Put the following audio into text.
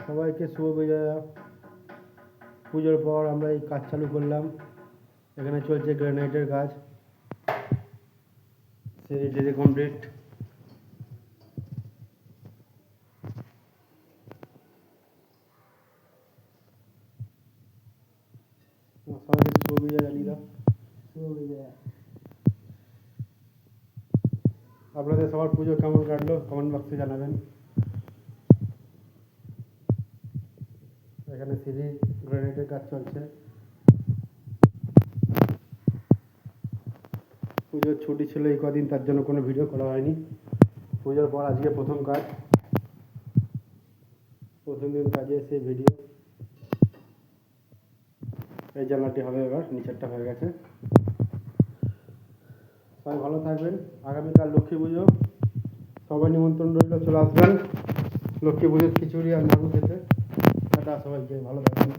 সবাইকে শুভ বিজয়া। পুজোর পর আমরা এই কাজ চালু করলাম। এখানে চলছে গ্রানাইটের কাজ, সিঁড়ি টিড়ি কমপ্লিট। সবাইকে শুভ বিজয়া জানিয়ে দাও। শুভ বিজয়া। আপনাদের সবার পুজো কেমন কাটলো কমেন্ট বক্সে জানাবেন। এখানে সিঁড়ি গ্রানাইটের কাজ চলছে। পুজোর ছুটি ছিল এই কদিন, তার জন্য কোনো ভিডিও করা হয়নি। পুজোর পর আজকে প্রথম কাজ, প্রথম দিন কাজে এসে ভিডিও। এই জানলাটি হবে, এবার নিচেরটা হয়ে গেছে। সবাই ভালো থাকবেন। আগামীকাল লক্ষ্মী পুজো, সবাই নিমন্ত্রণ রইল, চলে আসবেন লক্ষ্মী পুজোর খিচুড়ি আর নাড়ু খেতে। টাটা, সবাইকে ভালো থাকবেন।